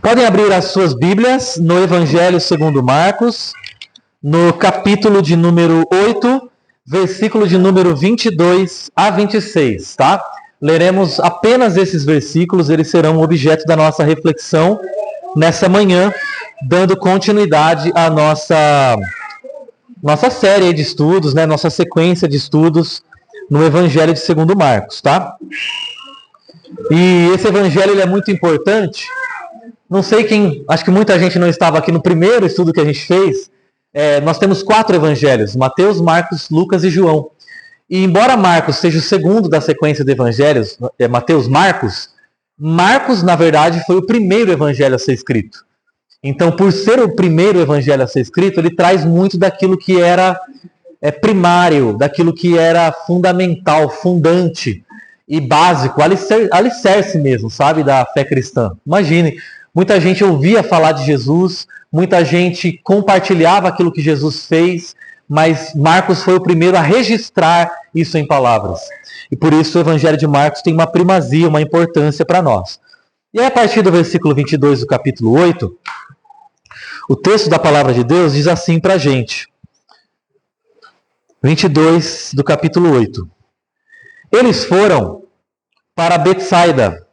Podem abrir as suas Bíblias no Evangelho segundo Marcos, no capítulo de número 8, versículo de número 22 a 26, tá? Leremos apenas esses versículos, eles serão objeto da nossa reflexão nessa manhã, dando continuidade à nossa série de estudos, né? Nossa sequência de estudos no Evangelho de segundo Marcos, tá? E esse Evangelho ele é muito importante. Não sei quem, acho que muita gente não estava aqui no primeiro estudo que a gente fez. Nós temos 4 evangelhos, Mateus, Marcos, Lucas e João. E embora Marcos seja o segundo da sequência de evangelhos, Mateus, Marcos, na verdade, foi o primeiro evangelho a ser escrito. Então, por ser o primeiro evangelho a ser escrito, ele traz muito daquilo que era primário, daquilo que era fundamental, fundante e básico, alicerce mesmo, sabe, da fé cristã. Imagine, muita gente ouvia falar de Jesus, muita gente compartilhava aquilo que Jesus fez, mas Marcos foi o primeiro a registrar isso em palavras. E por isso o Evangelho de Marcos tem uma primazia, uma importância para nós. E aí, a partir do versículo 22 do capítulo 8, o texto da palavra de Deus diz assim para a gente. 22 do capítulo 8. Eles foram para Betsaida,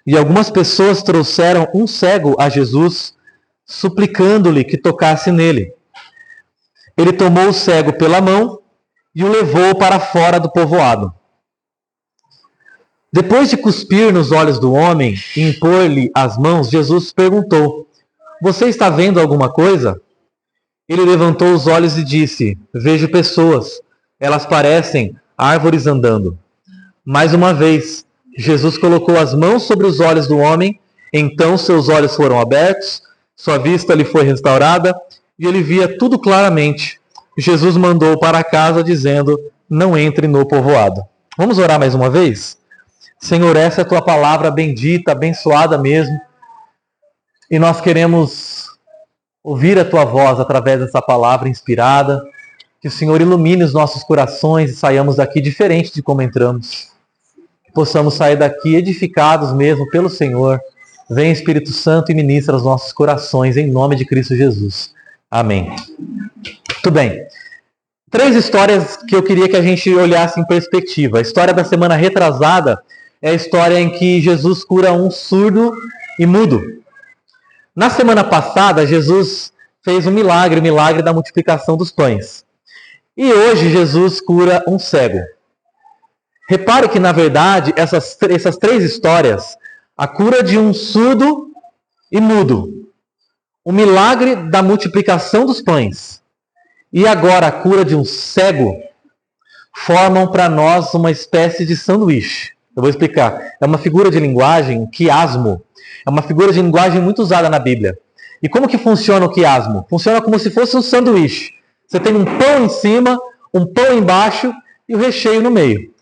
e algumas pessoas trouxeram um cego a Jesus, suplicando-lhe que tocasse nele. Ele tomou o cego pela mão e o levou para fora do povoado. Depois de cuspir nos olhos do homem e impor-lhe as mãos, Jesus perguntou: "Você está vendo alguma coisa?" Ele levantou os olhos e disse: "Vejo pessoas. Elas parecem árvores andando." Mais uma vez, Jesus colocou as mãos sobre os olhos do homem, então seus olhos foram abertos, sua vista lhe foi restaurada e ele via tudo claramente. Jesus mandou para casa dizendo: "Não entre no povoado." Vamos orar mais uma vez? Senhor, essa é a tua palavra bendita, abençoada mesmo, e nós queremos ouvir a tua voz através dessa palavra inspirada. Que o Senhor ilumine os nossos corações e saiamos daqui diferente de como entramos. Que possamos sair daqui edificados mesmo pelo Senhor. Vem, Espírito Santo, e ministra os nossos corações em nome de Cristo Jesus. Amém. Muito bem. 3 histórias que eu queria que a gente olhasse em perspectiva. A história da semana retrasada é a história em que Jesus cura um surdo e mudo. Na semana passada, Jesus fez um milagre, o milagre da multiplicação dos pães. E hoje Jesus cura um cego. Repare que, na verdade, essas 3 histórias, a cura de um surdo e mudo, o milagre da multiplicação dos pães e agora a cura de um cego, formam para nós uma espécie de sanduíche. Eu vou explicar. É uma figura de linguagem, quiasmo. É uma figura de linguagem muito usada na Bíblia. E como que funciona o quiasmo? Funciona como se fosse um sanduíche. Você tem um pão em cima, um pão embaixo e o recheio no meio.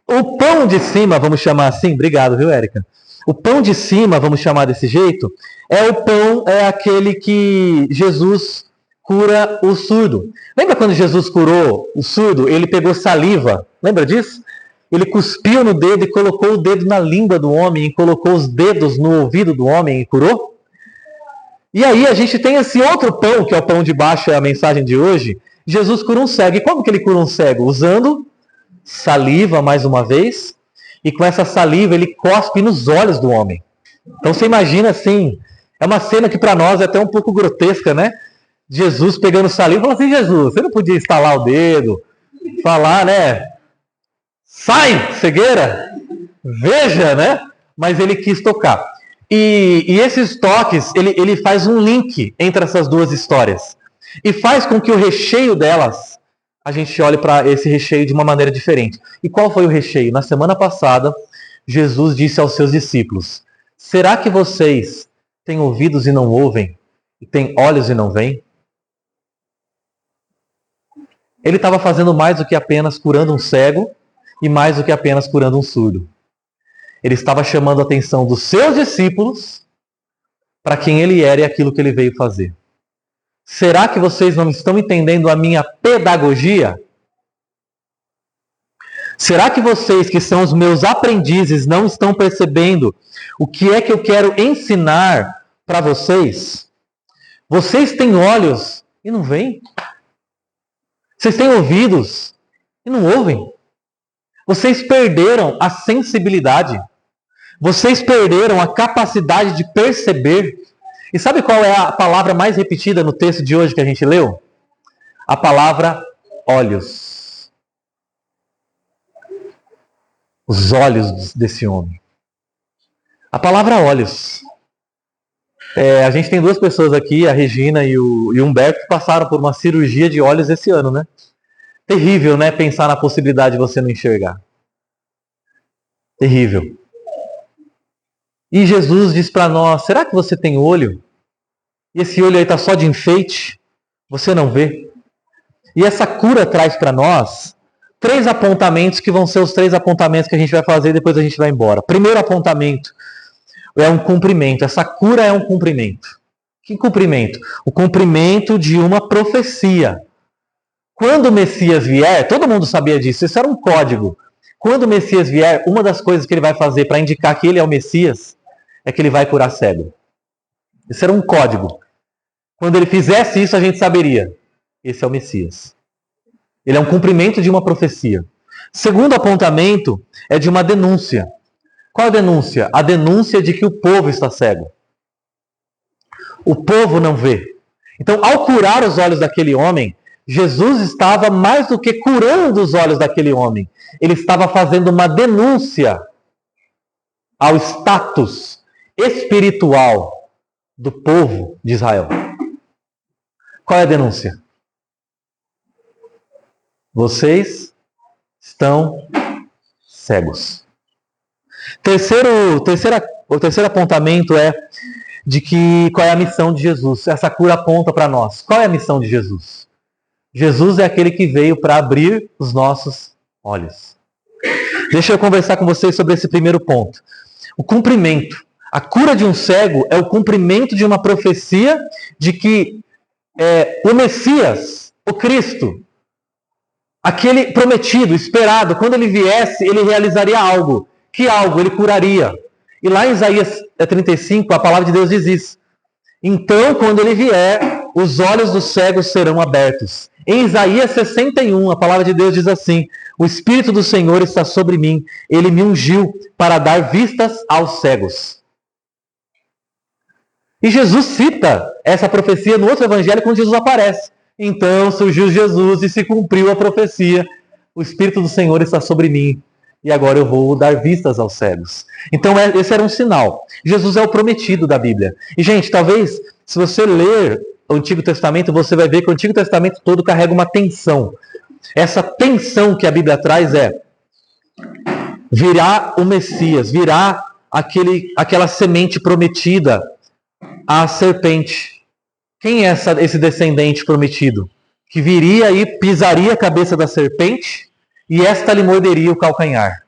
O pão de cima, vamos chamar assim, obrigado, viu, Érica? O pão de cima, vamos chamar desse jeito, é aquele que Jesus cura o surdo. Lembra quando Jesus curou o surdo? Ele pegou saliva, lembra disso? Ele cuspiu no dedo e colocou o dedo na língua do homem e colocou os dedos no ouvido do homem e curou? E aí a gente tem esse outro pão, que é o pão de baixo, é a mensagem de hoje. Jesus cura um cego. E como que ele cura um cego? Usando saliva, mais uma vez, e com essa saliva ele cospe nos olhos do homem. Então você imagina assim, é uma cena que para nós é até um pouco grotesca, né? Jesus pegando saliva e falando assim: Jesus, você não podia estalar o dedo, falar, né? Sai, cegueira! Veja, né? Mas ele quis tocar. E esses toques, ele faz um link entre essas 2 histórias. E faz com que o recheio delas, a gente olhe para esse recheio de uma maneira diferente. E qual foi o recheio? Na semana passada, Jesus disse aos seus discípulos: será que vocês têm ouvidos e não ouvem? E têm olhos e não veem? Ele estava fazendo mais do que apenas curando um cego e mais do que apenas curando um surdo. Ele estava chamando a atenção dos seus discípulos para quem ele era e aquilo que ele veio fazer. Será que vocês não estão entendendo a minha pedagogia? Será que vocês, que são os meus aprendizes, não estão percebendo o que é que eu quero ensinar para vocês? Vocês têm olhos e não veem? Vocês têm ouvidos e não ouvem? Vocês perderam a sensibilidade. Vocês perderam a capacidade de perceber. E sabe qual é a palavra mais repetida no texto de hoje que a gente leu? A palavra olhos. Os olhos desse homem. A palavra olhos. A gente tem duas pessoas aqui, a Regina e o Humberto, que passaram por uma cirurgia de olhos esse ano, né? Terrível, né? Pensar na possibilidade de você não enxergar. Terrível. E Jesus diz para nós, será que você tem olho? E esse olho aí está só de enfeite? Você não vê? E essa cura traz para nós 3 apontamentos que vão ser os 3 apontamentos que a gente vai fazer e depois a gente vai embora. Primeiro apontamento é um cumprimento. Essa cura é um cumprimento. Que cumprimento? O cumprimento de uma profecia. Quando o Messias vier, todo mundo sabia disso, isso era um código. Quando o Messias vier, uma das coisas que ele vai fazer para indicar que ele é o Messias é que ele vai curar cego. Isso era um código. Quando ele fizesse isso, a gente saberia. Esse é o Messias. Ele é um cumprimento de uma profecia. Segundo apontamento é de uma denúncia. Qual a denúncia? A denúncia de que o povo está cego. O povo não vê. Então, ao curar os olhos daquele homem, Jesus estava mais do que curando os olhos daquele homem. Ele estava fazendo uma denúncia ao status espiritual do povo de Israel. Qual é a denúncia? Vocês estão cegos. O terceiro apontamento é de que qual é a missão de Jesus. Essa cura aponta para nós. Qual é a missão de Jesus? Jesus é aquele que veio para abrir os nossos olhos. Deixa eu conversar com vocês sobre esse primeiro ponto. O cumprimento. A cura de um cego é o cumprimento de uma profecia de que o Messias, o Cristo, aquele prometido, esperado, quando ele viesse, ele realizaria algo. Que algo? Ele curaria. E lá em Isaías 35, a palavra de Deus diz isso. Então, quando ele vier, os olhos dos cegos serão abertos. Em Isaías 61, a palavra de Deus diz assim: o Espírito do Senhor está sobre mim, ele me ungiu para dar vistas aos cegos. E Jesus cita essa profecia no outro evangelho quando Jesus aparece. Então surgiu Jesus e se cumpriu a profecia. O Espírito do Senhor está sobre mim e agora eu vou dar vistas aos cegos. Então esse era um sinal. Jesus é o prometido da Bíblia. E gente, talvez se você ler o Antigo Testamento, você vai ver que o Antigo Testamento todo carrega uma tensão. Essa tensão que a Bíblia traz virá o Messias, virá aquela semente prometida, a serpente. Quem é esse descendente prometido? Que viria e pisaria a cabeça da serpente e esta lhe morderia o calcanhar.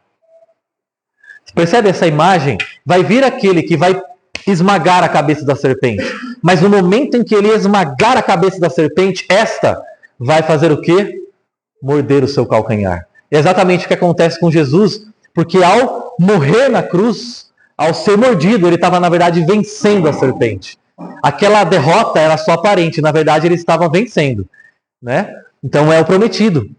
Você percebe essa imagem? Vai vir aquele que vai esmagar a cabeça da serpente. Mas no momento em que ele esmagar a cabeça da serpente, esta vai fazer o quê? Morder o seu calcanhar. É exatamente o que acontece com Jesus, porque ao morrer na cruz, ao ser mordido, ele estava, na verdade, vencendo a serpente. Aquela derrota era só aparente, na verdade, ele estava vencendo. Né? Então é o prometido.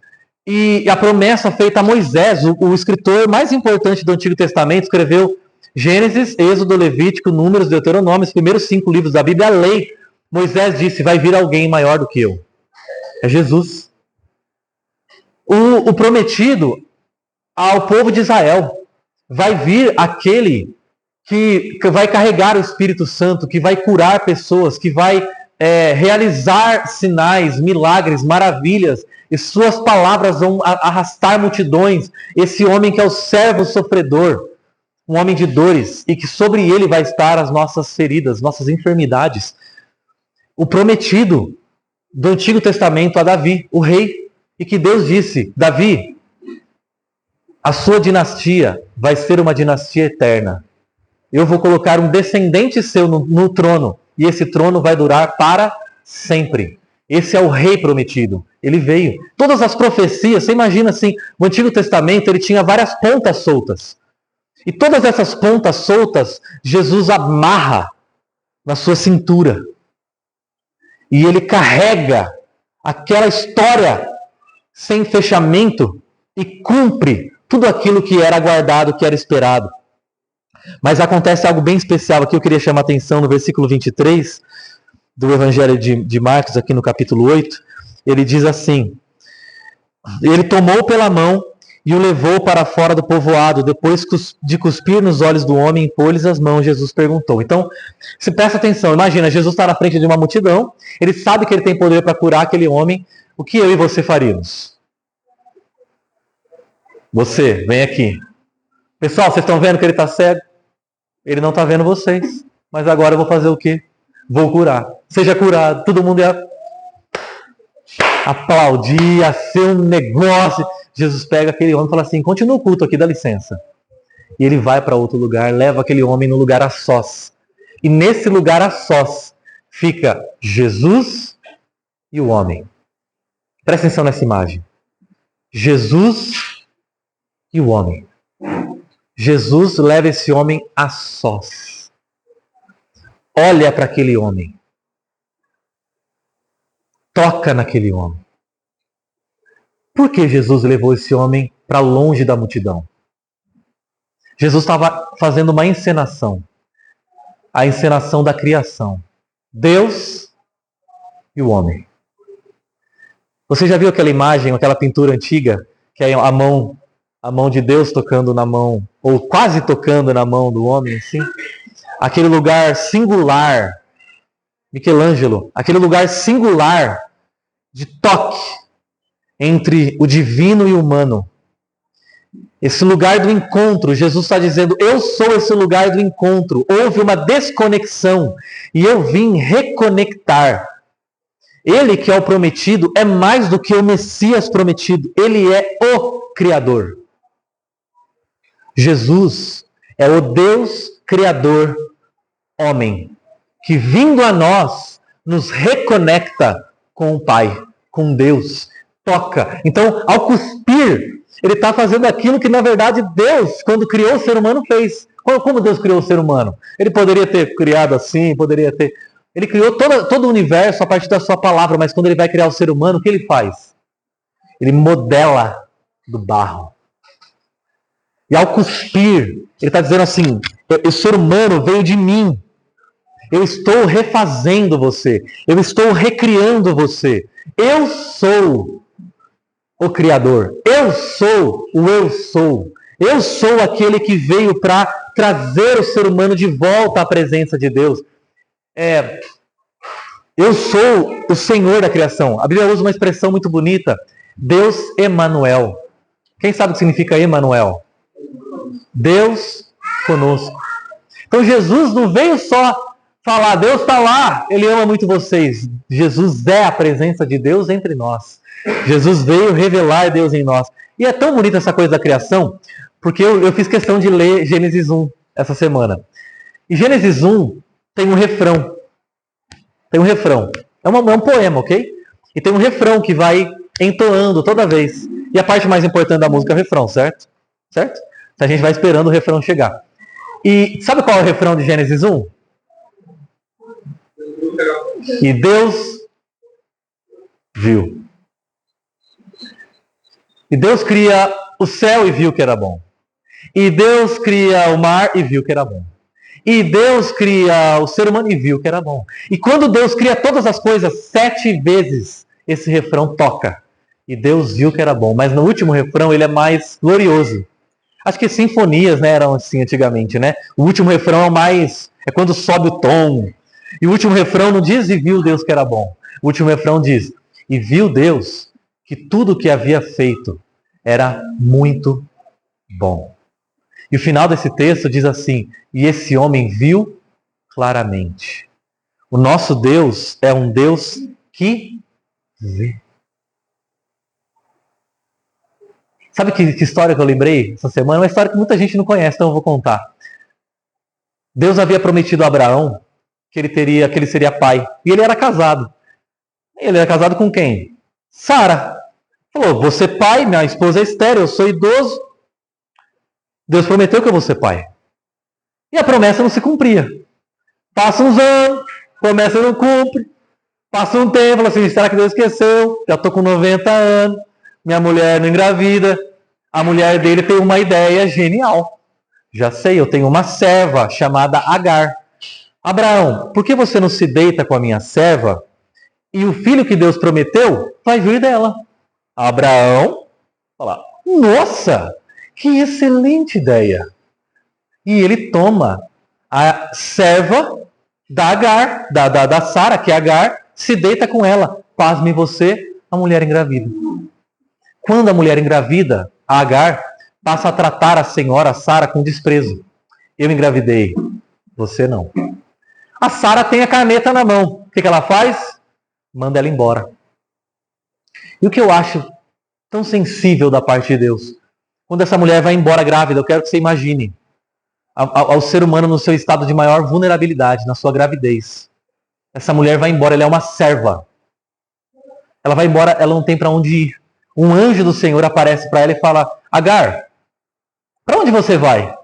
E a promessa feita a Moisés, o escritor mais importante do Antigo Testamento, escreveu Gênesis, Êxodo, Levítico, Números, Deuteronômio, os primeiros 5 livros da Bíblia, a lei. Moisés disse, vai vir alguém maior do que eu. É Jesus. O prometido ao povo de Israel. Vai vir aquele que vai carregar o Espírito Santo, que vai curar pessoas, que vai realizar sinais, milagres, maravilhas, e suas palavras vão arrastar multidões. Esse homem que é o servo sofredor, um homem de dores, e que sobre ele vai estar as nossas feridas, nossas enfermidades. O prometido do Antigo Testamento a Davi, o rei, e que Deus disse, Davi, a sua dinastia vai ser uma dinastia eterna. Eu vou colocar um descendente seu no trono, e esse trono vai durar para sempre. Esse é o rei prometido. Ele veio. Todas as profecias, você imagina assim, o Antigo Testamento ele tinha várias pontas soltas. E todas essas pontas soltas, Jesus amarra na sua cintura. E ele carrega aquela história sem fechamento e cumpre tudo aquilo que era aguardado, que era esperado. Mas acontece algo bem especial aqui, eu queria chamar a atenção no versículo 23 do Evangelho de Marcos, aqui no capítulo 8. Ele diz assim: ele tomou pela mão e o levou para fora do povoado. Depois de cuspir nos olhos do homem e impor-lhes as mãos, Jesus perguntou. Então, se presta atenção, imagina, Jesus está na frente de uma multidão, ele sabe que ele tem poder para curar aquele homem. O que eu e você faríamos? Você, vem aqui. Pessoal, vocês estão vendo que ele está cego? Ele não está vendo vocês. Mas agora eu vou fazer o quê? Vou curar. Seja curado. Todo mundo ia aplaudir, ia ser um negócio. Jesus pega aquele homem e fala assim: continua o culto aqui, dá licença. E ele vai para outro lugar, leva aquele homem no lugar a sós. E nesse lugar a sós fica Jesus e o homem. Presta atenção nessa imagem. Jesus e o homem. Jesus leva esse homem a sós. Olha para aquele homem. Toca naquele homem. Por que Jesus levou esse homem para longe da multidão? Jesus estava fazendo uma encenação. A encenação da criação. Deus e o homem. Você já viu aquela imagem, aquela pintura antiga, que é a mão de Deus tocando na mão, ou quase tocando na mão do homem, assim? Aquele lugar singular, Michelangelo, aquele lugar singular de toque entre o divino e o humano. Esse lugar do encontro, Jesus está dizendo: eu sou esse lugar do encontro. Houve uma desconexão e eu vim reconectar. Ele que é o prometido é mais do que o Messias prometido. Ele é o Criador. Jesus é o Deus Criador homem, que vindo a nós, nos reconecta com o Pai, com Deus. Toca. Então, ao cuspir, ele está fazendo aquilo que, na verdade, Deus, quando criou o ser humano, fez. Como Deus criou o ser humano? Ele poderia ter criado assim, poderia ter... Ele criou todo o universo a partir da sua palavra, mas quando ele vai criar o ser humano, o que ele faz? Ele modela do barro. E ao cuspir, ele está dizendo assim: o ser humano veio de mim. Eu estou refazendo você. Eu estou recriando você. Eu sou o Criador. Eu sou o eu sou. Eu sou aquele que veio para trazer o ser humano de volta à presença de Deus. Eu sou o Senhor da criação. A Bíblia usa uma expressão muito bonita. Deus Emanuel. Quem sabe o que significa Emanuel? Deus conosco. Então Jesus não veio só falar: Deus está lá, Ele ama muito vocês. Jesus é a presença de Deus entre nós. Jesus veio revelar Deus em nós. E é tão bonita essa coisa da criação, porque eu fiz questão de ler Gênesis 1 essa semana. E Gênesis 1 tem um refrão. Tem um refrão. É um poema, ok? E tem um refrão que vai entoando toda vez. E a parte mais importante da música é o refrão, certo? Certo? A gente vai esperando o refrão chegar. E sabe qual é o refrão de Gênesis 1? E Deus viu. E Deus cria o céu e viu que era bom. E Deus cria o mar e viu que era bom. E Deus cria o ser humano e viu que era bom. E quando Deus cria todas as coisas, 7 vezes esse refrão toca. E Deus viu que era bom. Mas no último refrão ele é mais glorioso. Acho que sinfonias, né, eram assim antigamente, né? O último refrão é quando sobe o tom. E o último refrão não diz e viu Deus que era bom. O último refrão diz: e viu Deus que tudo o que havia feito era muito bom. E o final desse texto diz assim: e esse homem viu claramente. O nosso Deus é um Deus que vê. Sabe que história que eu lembrei essa semana? Uma história que muita gente não conhece, então eu vou contar. Deus havia prometido a Abraão que ele seria pai. E ele era casado. Ele era casado com quem? Sara. Falou, vou ser pai, minha esposa é estéril, eu sou idoso. Deus prometeu que eu vou ser pai. E a promessa não se cumpria. Passa uns anos, promessa não cumpre. Passa um tempo, fala assim, será que Deus esqueceu? Já estou com 90 anos, minha mulher não engravida. A mulher dele tem uma ideia genial. Já sei, eu tenho uma serva chamada Agar. Abraão, por que você não se deita com a minha serva? E o filho que Deus prometeu vai vir dela. Abraão fala, nossa, que excelente ideia. E ele toma a serva da Agar, da Sara, que é Agar, se deita com ela. Pasme você, a mulher engravida. Quando a mulher engravida, a Agar passa a tratar a senhora Sara com desprezo. Eu engravidei, você não. A Sara tem a caneta na mão. O que ela faz? Manda ela embora. E o que eu acho tão sensível da parte de Deus, quando essa mulher vai embora grávida, eu quero que você imagine ao ser humano no seu estado de maior vulnerabilidade, na sua gravidez. Essa mulher vai embora, ela é uma serva. Ela vai embora, ela não tem para onde ir. Um anjo do Senhor aparece para ela e fala, Agar, para onde você vai?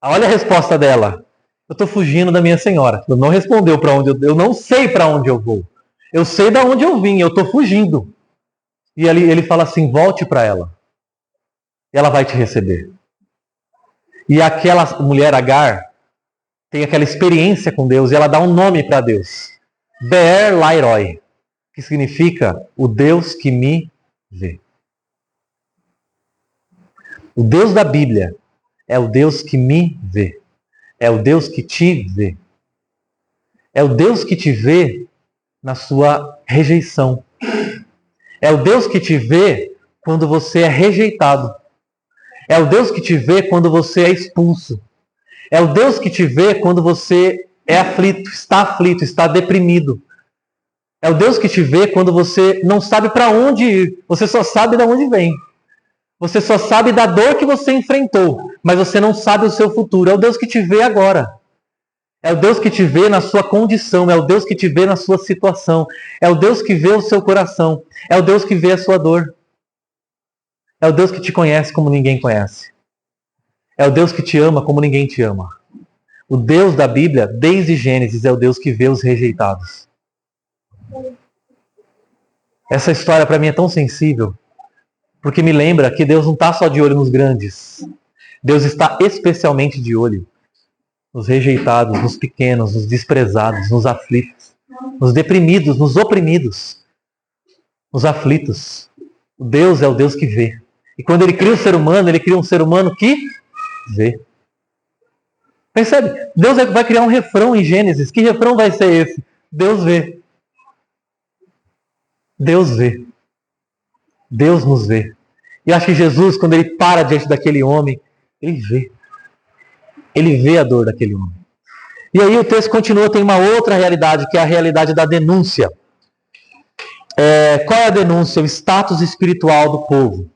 Olha a resposta dela. Eu estou fugindo da minha senhora. Ela não respondeu para onde eu não sei para onde eu vou. Eu sei de onde eu vim, eu estou fugindo. E ele fala assim, volte para ela. E ela vai te receber. E aquela mulher Agar tem aquela experiência com Deus e ela dá um nome para Deus. Be'er Lairoi, que significa o Deus que me vê. O Deus da Bíblia é o Deus que me vê. É o Deus que te vê. É o Deus que te vê na sua rejeição. É o Deus que te vê quando você é rejeitado. É o Deus que te vê quando você é expulso. É o Deus que te vê quando você é aflito, está deprimido. É o Deus que te vê quando você não sabe para onde ir. Você só sabe de onde vem. Você só sabe da dor que você enfrentou, mas você não sabe o seu futuro. É o Deus que te vê agora. É o Deus que te vê na sua condição. É o Deus que te vê na sua situação. É o Deus que vê o seu coração. É o Deus que vê a sua dor. É o Deus que te conhece como ninguém conhece. É o Deus que te ama como ninguém te ama. O Deus da Bíblia, desde Gênesis, é o Deus que vê os rejeitados. Essa história para mim é tão sensível, porque me lembra que Deus não está só de olho nos grandes. Deus está especialmente de olho nos rejeitados, nos pequenos, nos desprezados, nos aflitos, nos deprimidos, nos oprimidos, nos aflitos. Deus é o Deus que vê. E quando Ele cria o ser humano, Ele cria um ser humano que vê. Percebe? Deus vai criar um refrão em Gênesis. Que refrão vai ser esse? Deus vê. Deus vê. Deus nos vê. E acho que Jesus, quando Ele para diante daquele homem, Ele vê. Ele vê a dor daquele homem. E aí o texto continua, tem uma outra realidade, que é a realidade da denúncia. Qual é a denúncia? O status espiritual do povo.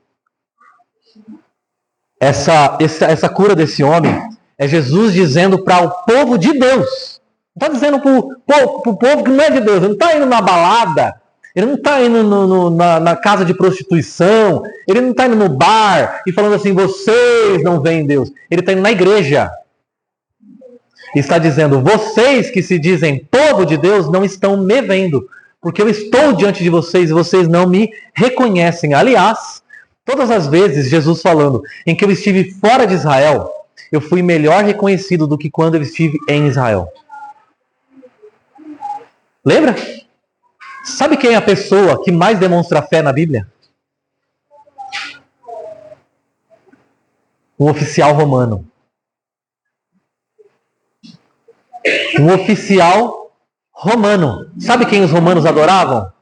Essa cura desse homem é Jesus dizendo para o povo de Deus. Não está dizendo para o povo que não é de Deus. Ele não está indo na balada. Ele não está indo na casa de prostituição. Ele não está indo no bar e falando assim, vocês não veem Deus. Ele está indo na igreja. E está dizendo, vocês que se dizem povo de Deus não estão me vendo. Porque eu estou diante de vocês e vocês não me reconhecem. Aliás, todas as vezes, Jesus falando, em que eu estive fora de Israel, eu fui melhor reconhecido do que quando eu estive em Israel. Lembra? Sabe quem é a pessoa que mais demonstra fé na Bíblia? Um oficial romano. Um oficial romano. Sabe quem os romanos adoravam?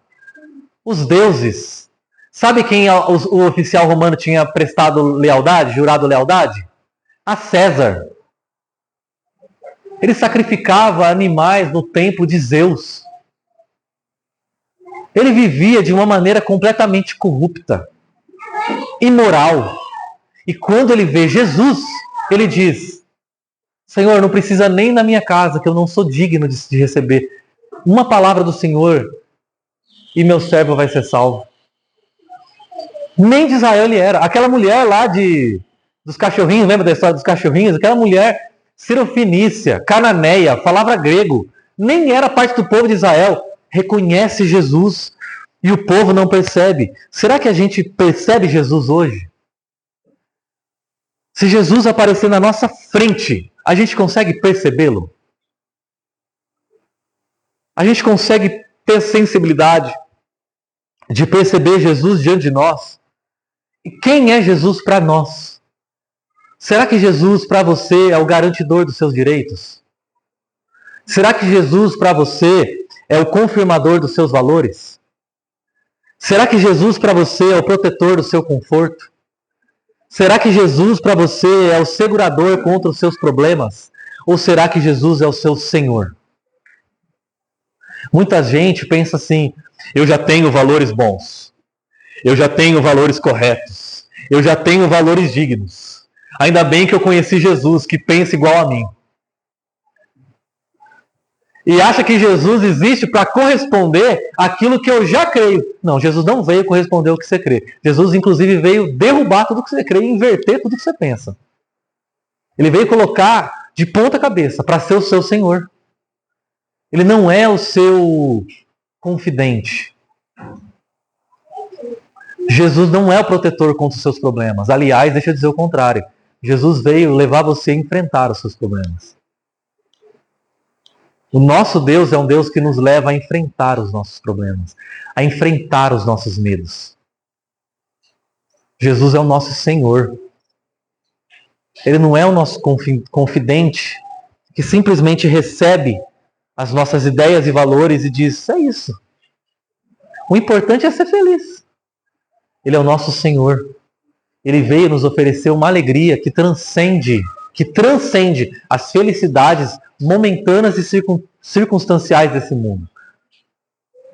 Os deuses. Sabe quem o oficial romano tinha prestado lealdade, jurado lealdade? A César. Ele sacrificava animais no templo de Zeus. Ele vivia de uma maneira completamente corrupta, imoral. E quando ele vê Jesus, ele diz, Senhor, não precisa nem na minha casa, que eu não sou digno de receber. Uma palavra do Senhor e meu servo vai ser salvo. Nem de Israel ele era. Aquela mulher lá dos cachorrinhos, lembra da história dos cachorrinhos? Aquela mulher cirofenícia, cananeia, falava grego, nem era parte do povo de Israel, reconhece Jesus e o povo não percebe. Será que a gente percebe Jesus hoje? Se Jesus aparecer na nossa frente, a gente consegue percebê-lo? A gente consegue ter sensibilidade de perceber Jesus diante de nós? E quem é Jesus para nós? Será que Jesus para você é o garantidor dos seus direitos? Será que Jesus para você é o confirmador dos seus valores? Será que Jesus para você é o protetor do seu conforto? Será que Jesus para você é o segurador contra os seus problemas? Ou será que Jesus é o seu Senhor? Muita gente pensa assim: eu já tenho valores bons, eu já tenho valores corretos, eu já tenho valores dignos. Ainda bem que eu conheci Jesus, que pensa igual a mim. E acha que Jesus existe para corresponder àquilo que eu já creio. Não, Jesus não veio corresponder ao que você crê. Jesus, inclusive, veio derrubar tudo que você crê e inverter tudo que você pensa. Ele veio colocar de ponta cabeça para ser o seu Senhor. Ele não é o seu confidente. Jesus não é o protetor contra os seus problemas. Aliás, deixa eu dizer o contrário. Jesus veio levar você a enfrentar os seus problemas. O nosso Deus é um Deus que nos leva a enfrentar os nossos problemas, a enfrentar os nossos medos. Jesus é o nosso Senhor. Ele não é o nosso confidente que simplesmente recebe as nossas ideias e valores e diz: é isso. O importante é ser feliz. Ele é o nosso Senhor. Ele veio nos oferecer uma alegria que transcende as felicidades momentâneas e circunstanciais desse mundo.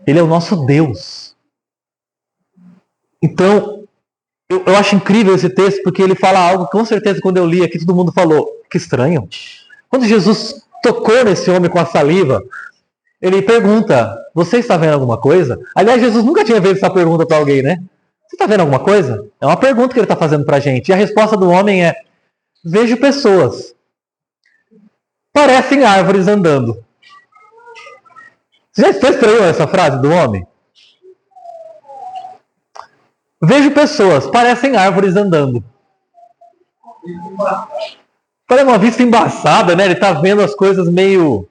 Ele é o nosso Deus. Então, eu acho incrível esse texto, porque ele fala algo que, com certeza, quando eu li aqui, todo mundo falou: que estranho. Quando Jesus tocou nesse homem com a saliva, ele pergunta: você está vendo alguma coisa? Aliás, Jesus nunca tinha feito essa pergunta para alguém, né? Você está vendo alguma coisa? É uma pergunta que ele está fazendo para a gente. E a resposta do homem é: vejo pessoas. Parecem árvores andando. Você já estranhou essa frase do homem? Vejo pessoas, parecem árvores andando. Parece uma vista embaçada, né? Ele está vendo as coisas meio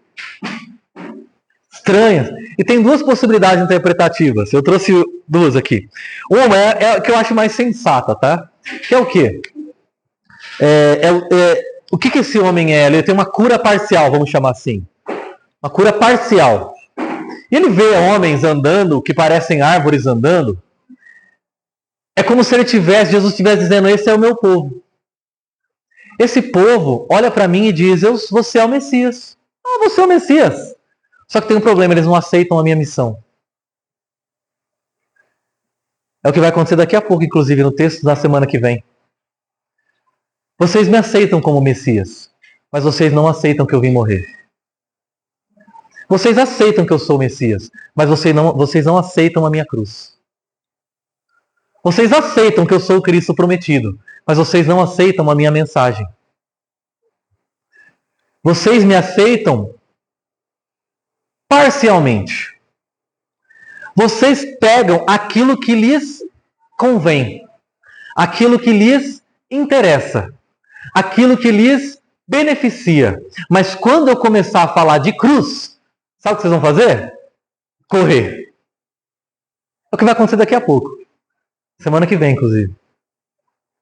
estranhas. E tem duas possibilidades interpretativas. Eu trouxe duas aqui. Uma é a que eu acho mais sensata, tá? Que é o quê? O que esse homem é? Ele tem uma cura parcial, vamos chamar assim. Uma cura parcial. E ele vê homens andando, que parecem árvores andando. É como se Jesus estivesse dizendo: esse é o meu povo. Esse povo olha para mim e diz: você é o Messias. Ah, você é o Messias. Só que tem um problema, eles não aceitam a minha missão. É o que vai acontecer daqui a pouco, inclusive, no texto da semana que vem. Vocês me aceitam como Messias, mas vocês não aceitam que eu vim morrer. Vocês aceitam que eu sou o Messias, mas vocês não aceitam a minha cruz. Vocês aceitam que eu sou o Cristo prometido, mas vocês não aceitam a minha mensagem. Vocês me aceitam parcialmente. Vocês pegam aquilo que lhes convém, aquilo que lhes interessa, aquilo que lhes beneficia. Mas quando eu começar a falar de cruz, sabe o que vocês vão fazer? Correr. É o que vai acontecer daqui a pouco. Semana que vem, inclusive.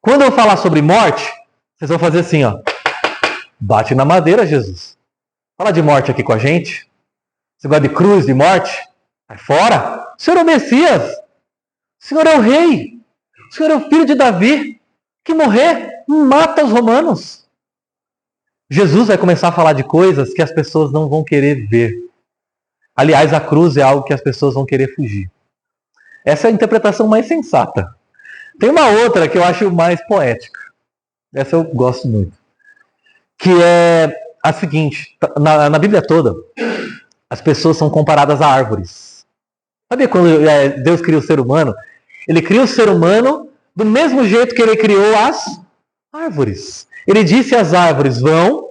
Quando eu falar sobre morte, vocês vão fazer assim, ó. Bate na madeira, Jesus. Fala de morte aqui com a gente. Você gosta de cruz, de morte? Vai fora. O Senhor é o Messias. O Senhor é o Rei. O Senhor é o filho de Davi. Que morrer mata os romanos. Jesus vai começar a falar de coisas que as pessoas não vão querer ver. Aliás, a cruz é algo que as pessoas vão querer fugir. Essa é a interpretação mais sensata. Tem uma outra que eu acho mais poética. Essa eu gosto muito. Que é a seguinte. Na Bíblia toda, as pessoas são comparadas a árvores. Sabia quando Deus cria o ser humano? Ele cria o ser humano do mesmo jeito que ele criou as árvores. Ele disse às árvores: vão,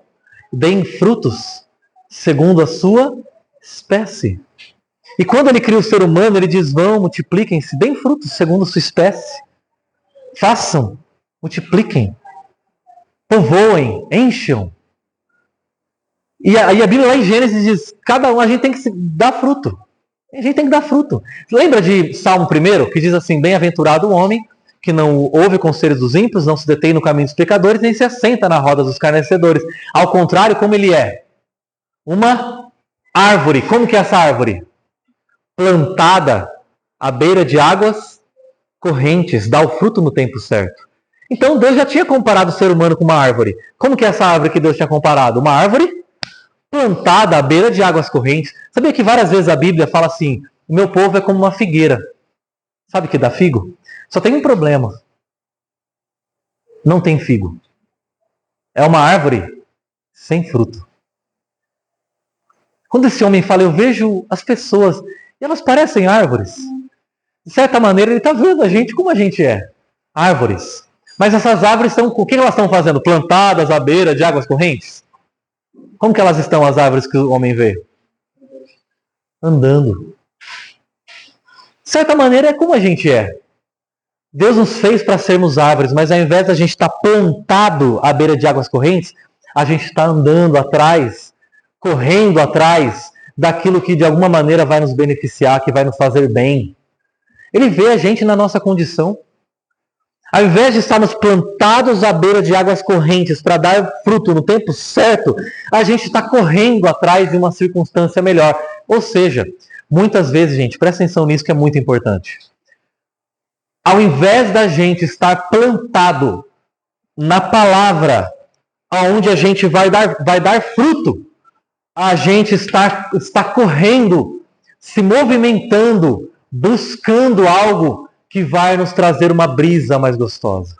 deem frutos segundo a sua espécie. E quando ele cria o ser humano, ele diz: vão, multipliquem-se, deem frutos segundo a sua espécie. Façam, multipliquem, povoem, encham. E aí a Bíblia lá em Gênesis diz: cada um, a gente tem que dar fruto. A gente tem que dar fruto. Lembra de Salmo 1, que diz assim: bem-aventurado o homem que não ouve conselhos dos ímpios, não se detém no caminho dos pecadores, nem se assenta na roda dos escarnecedores. Ao contrário, como ele é? Uma árvore. Como que é essa árvore? Plantada à beira de águas correntes, dá o fruto no tempo certo. Então Deus já tinha comparado o ser humano com uma árvore. Como que é essa árvore que Deus tinha comparado? Uma árvore plantada à beira de águas correntes. Sabia que várias vezes a Bíblia fala assim: o meu povo é como uma figueira. Sabe que dá figo? Só tem um problema. Não tem figo. É uma árvore sem fruto. Quando esse homem fala, eu vejo as pessoas e elas parecem árvores. De certa maneira, ele está vendo a gente como a gente é. Árvores. Mas essas árvores estão... O que elas estão fazendo? Plantadas à beira de águas correntes? Como que elas estão, as árvores que o homem vê? Andando. De certa maneira, é como a gente é. Deus nos fez para sermos árvores, mas ao invés de a gente estar plantado à beira de águas correntes, a gente está andando atrás, correndo atrás daquilo que de alguma maneira vai nos beneficiar, que vai nos fazer bem. Ele vê a gente na nossa condição. Ao invés de estarmos plantados à beira de águas correntes para dar fruto no tempo certo, a gente está correndo atrás de uma circunstância melhor. Ou seja, muitas vezes, gente, presta atenção nisso que é muito importante. Ao invés da gente estar plantado na palavra, aonde a gente vai dar fruto, a gente está correndo, se movimentando, buscando algo que vai nos trazer uma brisa mais gostosa,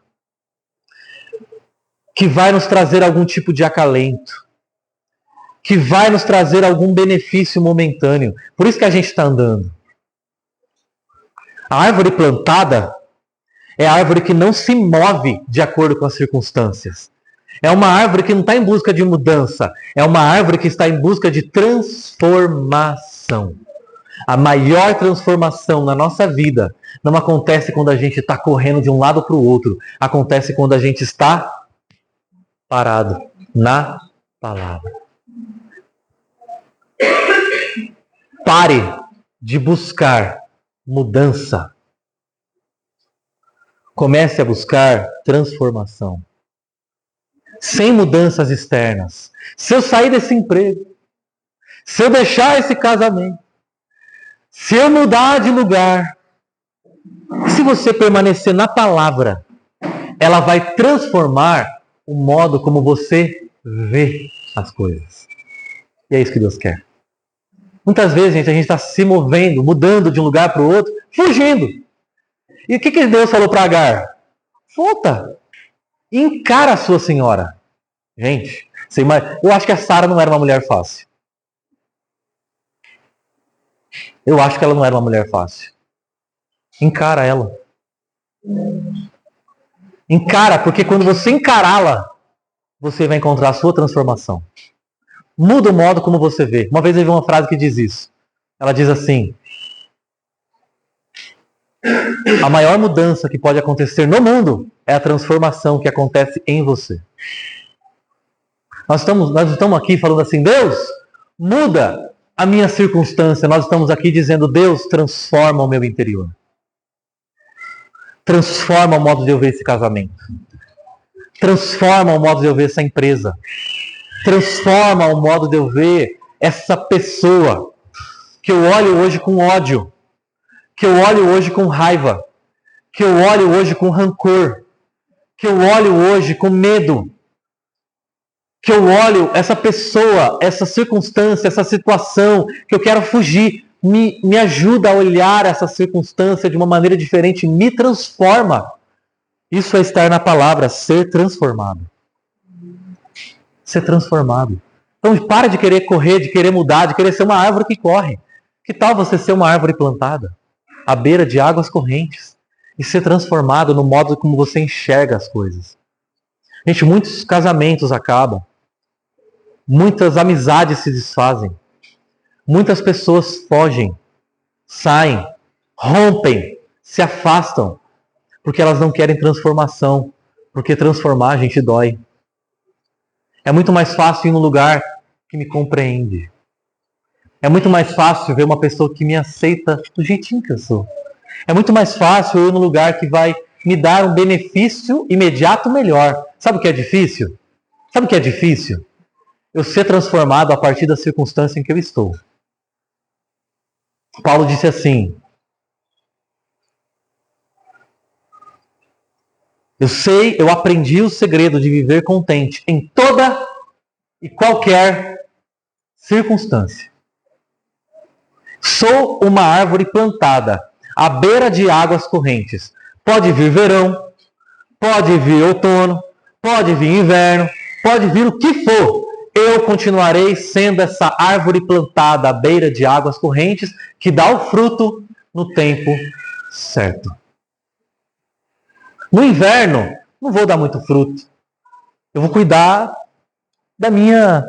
que vai nos trazer algum tipo de acalento, que vai nos trazer algum benefício momentâneo. Por isso que a gente está andando. A árvore plantada é a árvore que não se move de acordo com as circunstâncias. É uma árvore que não está em busca de mudança. É uma árvore que está em busca de transformação. A maior transformação na nossa vida não acontece quando a gente está correndo de um lado para o outro. Acontece quando a gente está parado na palavra. Pare de buscar mudança. Comece a buscar transformação. Sem mudanças externas. Se eu sair desse emprego, se eu deixar esse casamento, se eu mudar de lugar, se você permanecer na palavra, ela vai transformar o modo como você vê as coisas. E é isso que Deus quer. Muitas vezes, gente, a gente está se movendo, mudando de um lugar para o outro, fugindo. E o que Deus falou para Agar? Volta. Encara a sua senhora. Gente, eu acho que a Sara não era uma mulher fácil. Eu acho que ela não era uma mulher fácil. Encara ela. Encara, porque quando você encará-la, você vai encontrar a sua transformação. Muda o modo como você vê. Uma vez eu vi uma frase que diz isso. Ela diz assim: a maior mudança que pode acontecer no mundo é a transformação que acontece em você. Nós estamos aqui falando assim: Deus, muda a minha circunstância. Nós estamos aqui dizendo: Deus, transforma o meu interior. Transforma o modo de eu ver esse casamento. Transforma o modo de eu ver essa empresa. Transforma o modo de eu ver essa pessoa que eu olho hoje com ódio, que eu olho hoje com raiva, que eu olho hoje com rancor, que eu olho hoje com medo, que eu olho essa pessoa, essa circunstância, essa situação, que eu quero fugir. Me ajuda a olhar essa circunstância de uma maneira diferente, me transforma. Isso é estar na palavra, ser transformado. Ser transformado. Então para de querer correr, de querer mudar, de querer ser uma árvore que corre. Que tal você ser uma árvore plantada à beira de águas correntes e ser transformado no modo como você enxerga as coisas? Gente, muitos casamentos acabam, muitas amizades se desfazem, muitas pessoas fogem, saem, rompem, se afastam, porque elas não querem transformação, porque transformar a gente dói. É muito mais fácil ir num lugar que me compreende. É muito mais fácil ver uma pessoa que me aceita do jeitinho que eu sou. É muito mais fácil eu ir num lugar que vai me dar um benefício imediato melhor. Sabe o que é difícil? Sabe o que é difícil? Eu ser transformado a partir da circunstância em que eu estou. Paulo disse assim: eu aprendi o segredo de viver contente em toda e qualquer circunstância. Sou uma árvore plantada à beira de águas correntes. Pode vir verão, pode vir outono, pode vir inverno, pode vir o que for. Eu continuarei sendo essa árvore plantada à beira de águas correntes que dá o fruto no tempo certo. No inverno, não vou dar muito fruto. Eu vou cuidar da minha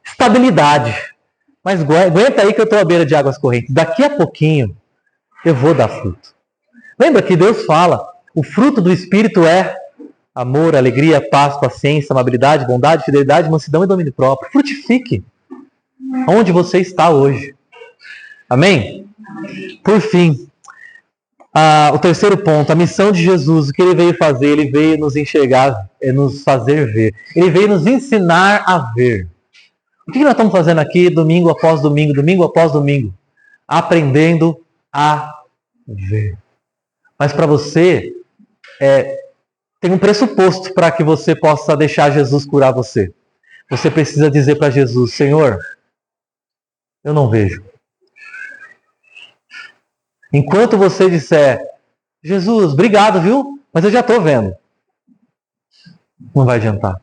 estabilidade. Mas aguenta aí que eu estou à beira de águas correntes. Daqui a pouquinho, eu vou dar fruto. Lembra que Deus fala, o fruto do Espírito é amor, alegria, paz, paciência, amabilidade, bondade, fidelidade, mansidão e domínio próprio. Frutifique onde você está hoje. Amém? Por fim, o terceiro ponto, a missão de Jesus, o que ele veio fazer? Ele veio nos enxergar, nos fazer ver. Ele veio nos ensinar a ver. O que nós estamos fazendo aqui domingo após domingo, domingo após domingo? Aprendendo a ver. Mas para você, tem um pressuposto para que você possa deixar Jesus curar você. Você precisa dizer para Jesus: Senhor, eu não vejo. Enquanto você disser: Jesus, obrigado, viu? Mas eu já estou vendo. Não vai adiantar.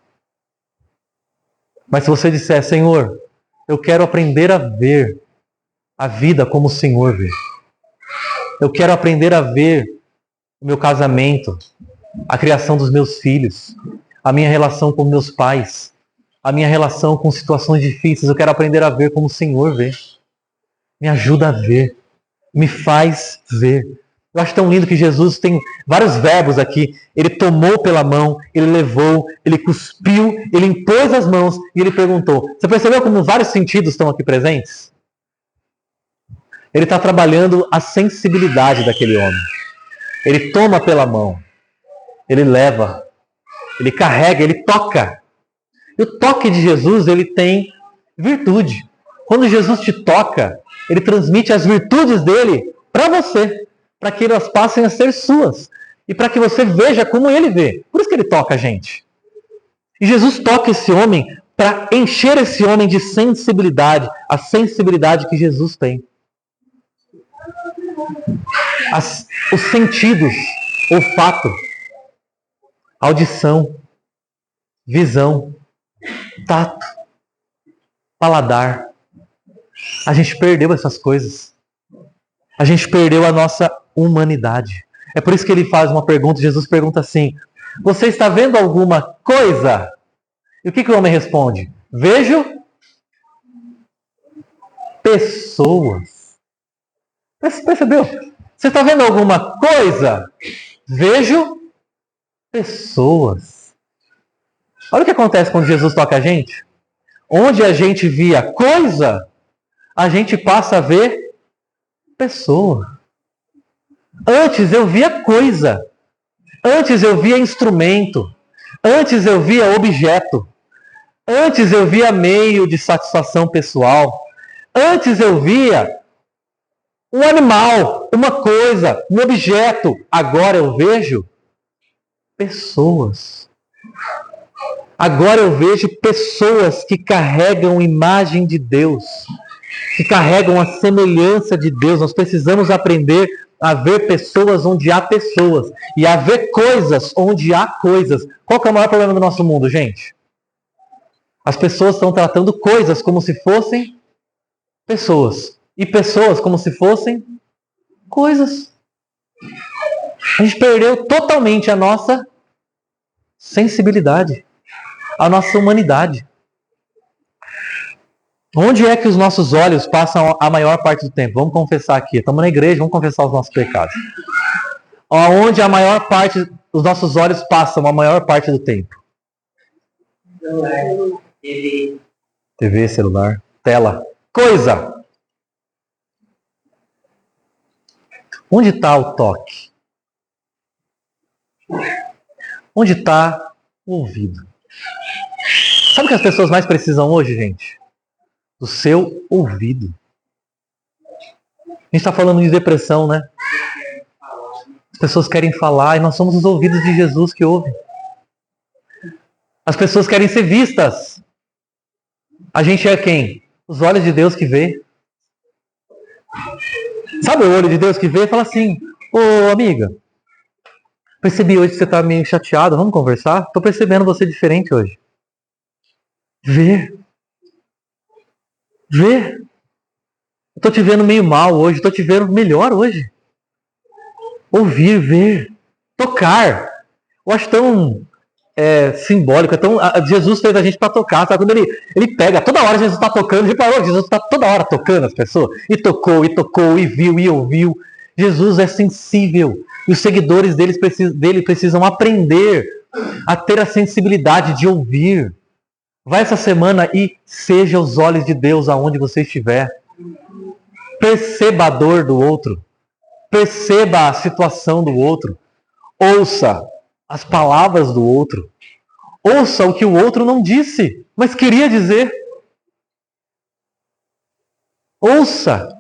Mas se você disser: Senhor, eu quero aprender a ver a vida como o Senhor vê. Eu quero aprender a ver o meu casamento, a criação dos meus filhos, a minha relação com meus pais, a minha relação com situações difíceis. Eu quero aprender a ver como o Senhor vê. Me ajuda a ver. Me faz ver. Eu acho tão lindo que Jesus tem vários verbos aqui. Ele tomou pela mão, ele levou, ele cuspiu, ele impôs as mãos e ele perguntou. Você percebeu como vários sentidos estão aqui presentes? Ele está trabalhando a sensibilidade daquele homem. Ele toma pela mão, ele leva, ele carrega, ele toca. E o toque de Jesus, ele tem virtude. Quando Jesus te toca, ele transmite as virtudes dele para você, para que elas passem a ser suas. E para que você veja como ele vê. Por isso que ele toca a gente. E Jesus toca esse homem para encher esse homem de sensibilidade, a sensibilidade que Jesus tem. Os sentidos, olfato, audição, visão, tato, paladar. A gente perdeu essas coisas. A gente perdeu a nossa humanidade. É por isso que ele faz uma pergunta, Jesus pergunta assim: você está vendo alguma coisa? E o que o homem responde? Vejo pessoas. Percebeu? Você está vendo alguma coisa? Vejo pessoas. Olha o que acontece quando Jesus toca a gente. Onde a gente via coisa, a gente passa a ver pessoa. Antes eu via coisa. Antes eu via instrumento. Antes eu via objeto. Antes eu via meio de satisfação pessoal. Antes eu via um animal, uma coisa, um objeto. Agora eu vejo pessoas. Agora eu vejo pessoas que carregam a imagem de Deus, que carregam a semelhança de Deus. Nós precisamos aprender a ver pessoas onde há pessoas e a ver coisas onde há coisas. Qual que é o maior problema do nosso mundo, gente? As pessoas estão tratando coisas como se fossem pessoas. e pessoas como se fossem coisas. A gente perdeu totalmente a nossa sensibilidade, a nossa humanidade. Onde é que os nossos olhos passam a maior parte do tempo? Vamos confessar aqui. Estamos na igreja, vamos confessar os nossos pecados. Onde a maior parte, os nossos olhos passam a maior parte do tempo? TV, celular, tela, coisa. Onde está o toque? Onde está o ouvido? Sabe o que as pessoas mais precisam hoje, gente? Do seu ouvido. A gente está falando de depressão, né? As pessoas querem falar e nós somos os ouvidos de Jesus que ouvem. As pessoas querem ser vistas. A gente é quem? Os olhos de Deus que vê. Sabe o olho de Deus que vê? Fala assim: ô amiga, percebi hoje que você está meio chateado, vamos conversar? Estou percebendo você diferente hoje. Vê. Vê. Eu tô te vendo meio mal hoje, tô te vendo melhor hoje. Ouvir, ver, tocar. Eu acho tão simbólico, Jesus fez a gente para tocar, sabe? Quando ele pega, toda hora Jesus está tocando, Jesus está toda hora tocando as pessoas. E tocou, e viu, e ouviu. Jesus é sensível. E os seguidores dele precisam aprender a ter a sensibilidade de ouvir. Vai essa semana e seja os olhos de Deus aonde você estiver. Perceba a dor do outro. Perceba a situação do outro. Ouça as palavras do outro. Ouça o que o outro não disse, mas queria dizer. Ouça.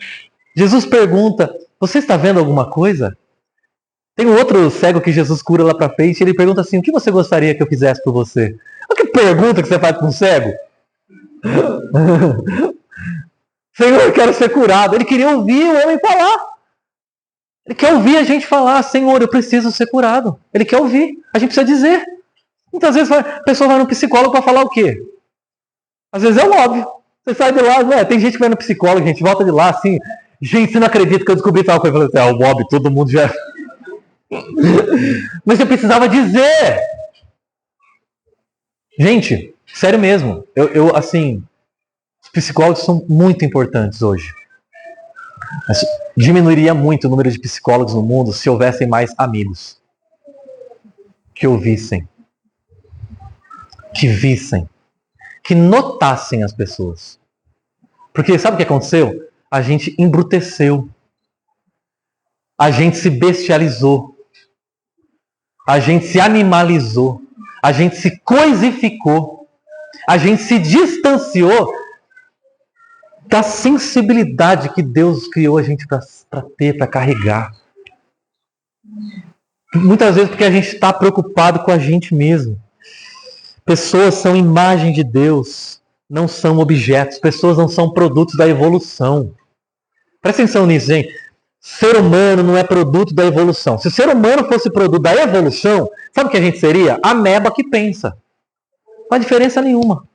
Jesus pergunta: você está vendo alguma coisa? Tem um outro cego que Jesus cura lá para frente. Ele pergunta assim: o que você gostaria que eu fizesse por você? Que pergunta que você faz para um cego? Senhor, eu quero ser curado. Ele queria ouvir o homem falar. Ele quer ouvir a gente falar: Senhor, eu preciso ser curado. Ele quer ouvir. A gente precisa dizer. Muitas vezes a pessoa vai no psicólogo para falar o quê? Às vezes é óbvio. Você sai de lá, tem gente que vai no psicólogo, a gente volta de lá assim: gente, você não acredita que eu descobri tal coisa. Eu falei assim: o Bob, todo mundo já... Mas eu precisava dizer. Gente, sério mesmo, assim, os psicólogos são muito importantes hoje. Mas diminuiria muito o número de psicólogos no mundo se houvessem mais amigos. Que ouvissem. Que vissem. Que notassem as pessoas. Porque sabe o que aconteceu? A gente embruteceu. A gente se bestializou. A gente se animalizou. A gente se coisificou, a gente se distanciou da sensibilidade que Deus criou a gente para ter, para carregar. Muitas vezes porque a gente está preocupado com a gente mesmo. Pessoas são imagem de Deus, não são objetos. Pessoas não são produtos da evolução. Presta atenção nisso, gente. Ser humano não é produto da evolução. Se o ser humano fosse produto da evolução, sabe o que a gente seria? Ameba que pensa. Não faz diferença nenhuma.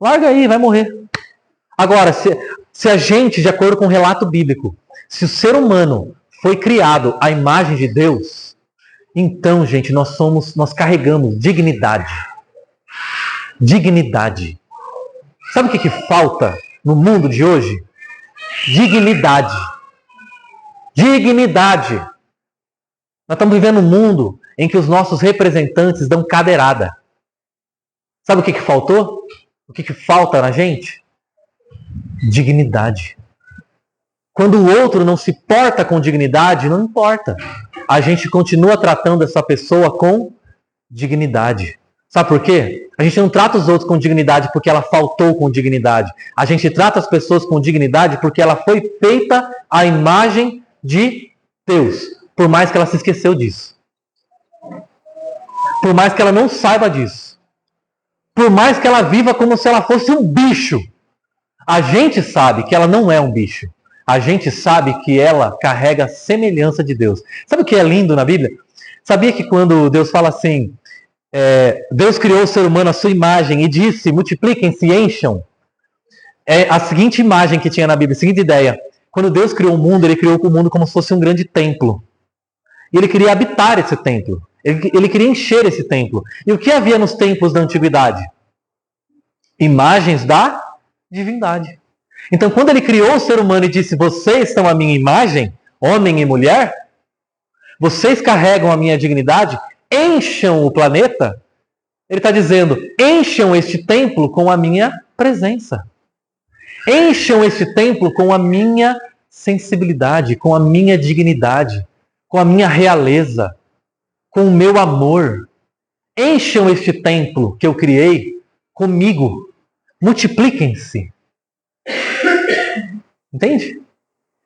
Larga aí, vai morrer. Agora, se a gente, de acordo com o relato bíblico, se o ser humano foi criado à imagem de Deus, então, gente, nós carregamos dignidade. Dignidade. Sabe o que falta no mundo de hoje? Dignidade. Dignidade. Nós estamos vivendo um mundo em que os nossos representantes dão cadeirada. Sabe o que faltou? O que falta na gente? Dignidade. Quando o outro não se porta com dignidade, não importa. A gente continua tratando essa pessoa com dignidade. Sabe por quê? A gente não trata os outros com dignidade porque ela faltou com dignidade. A gente trata as pessoas com dignidade porque ela foi feita à imagem de Deus, por mais que ela se esqueceu disso, por mais que ela não saiba disso, por mais que ela viva como se ela fosse um bicho. A gente sabe que ela não é um bicho. A gente sabe que ela carrega a semelhança de Deus. Sabe o que é lindo na Bíblia? Sabia que quando Deus fala assim, Deus criou o ser humano à sua imagem e disse: multipliquem-se e encham. É a seguinte imagem que tinha na Bíblia, a seguinte ideia: quando Deus criou o mundo, Ele criou o mundo como se fosse um grande templo. E Ele queria habitar esse templo. Ele queria encher esse templo. E o que havia nos templos da antiguidade? Imagens da divindade. Então, quando Ele criou o ser humano e disse, vocês são a minha imagem, homem e mulher, vocês carregam a minha dignidade, encham o planeta, Ele está dizendo, encham este templo com a minha presença. Encham este templo com a minha sensibilidade, com a minha dignidade, com a minha realeza, com o meu amor. Encham este templo que eu criei comigo. Multipliquem-se. Entende?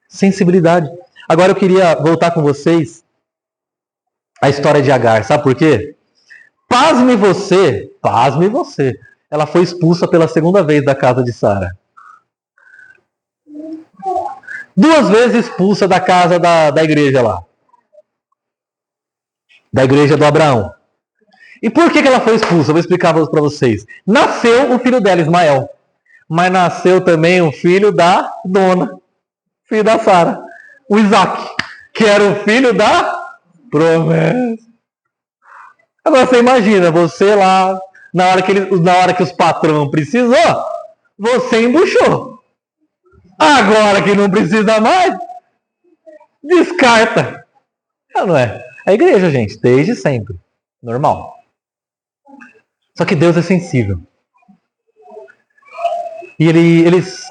Sensibilidade. Agora eu queria voltar com vocês à história de Agar. Sabe por quê? Pasme você. Ela foi expulsa pela segunda vez da casa de Sara. 2 vezes expulsa da casa da igreja lá. Da igreja do Abraão. E por que ela foi expulsa? Eu vou explicar para vocês. Nasceu o filho dela, Ismael. Mas nasceu também o filho da dona. Filho da Sara. O Isaac. Que era o filho da promessa. Agora você imagina, você lá, na hora que os patrão precisou, você embuchou. Agora que não precisa mais, descarta. Não é? A igreja, gente, desde sempre. Normal. Só que Deus é sensível. E eles,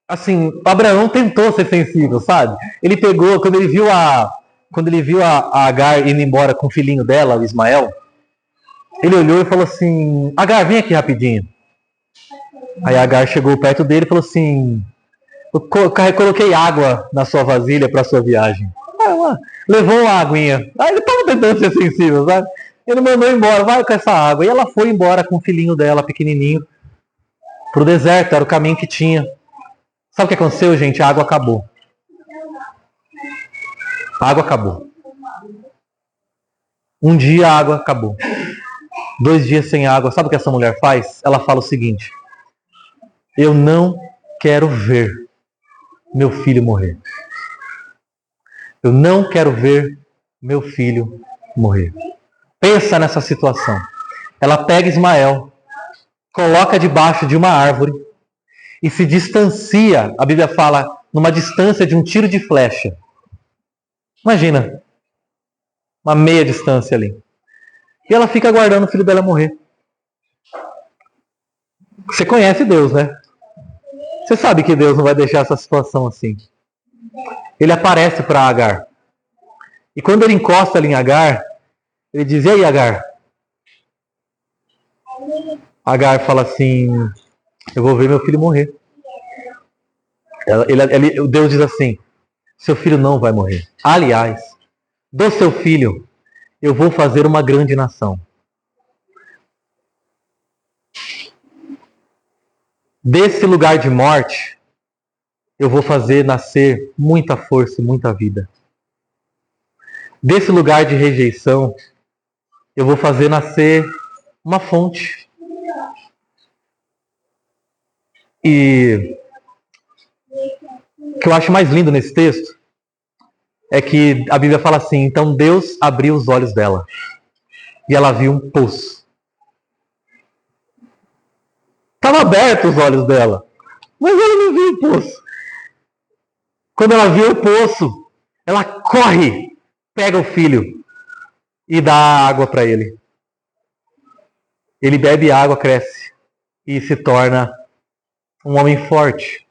assim, Abraão tentou ser sensível, sabe? Ele pegou, quando ele viu a Agar indo embora com o filhinho dela, o Ismael, ele olhou e falou assim, Agar, vem aqui rapidinho. Aí Agar chegou perto dele e falou assim, eu coloquei água na sua vasilha para a sua viagem. Levou uma aguinha. Aí ele estava tentando ser sensível, sabe? Ele mandou embora, vai com essa água. E ela foi embora com o filhinho dela, pequenininho, pro deserto, era o caminho que tinha. Sabe o que aconteceu, gente? A água acabou. A água acabou. Um dia a água acabou. 2 dias sem água. Sabe o que essa mulher faz? Ela fala o seguinte, eu não quero ver meu filho morrer. Eu não quero ver meu filho morrer. Pensa nessa situação. Ela pega Ismael, coloca debaixo de uma árvore e se distancia, a Bíblia fala, numa distância de um tiro de flecha. Imagina, uma meia distância ali. E ela fica aguardando o filho dela morrer. Você conhece Deus, né? Você sabe que Deus não vai deixar essa situação assim. Ele aparece para Agar. E quando ele encosta ali em Agar, ele diz, e aí Agar? Agar fala assim, eu vou ver meu filho morrer. Deus diz assim, seu filho não vai morrer. Aliás, do seu filho eu vou fazer uma grande nação. Desse lugar de morte, eu vou fazer nascer muita força e muita vida. Desse lugar de rejeição, eu vou fazer nascer uma fonte. E o que eu acho mais lindo nesse texto é que a Bíblia fala assim, então Deus abriu os olhos dela e ela viu um poço. Estavam abertos os olhos dela, mas ela não viu o poço. Quando ela viu o poço, ela corre, pega o filho e dá água para ele. Ele bebe água, cresce e se torna um homem forte.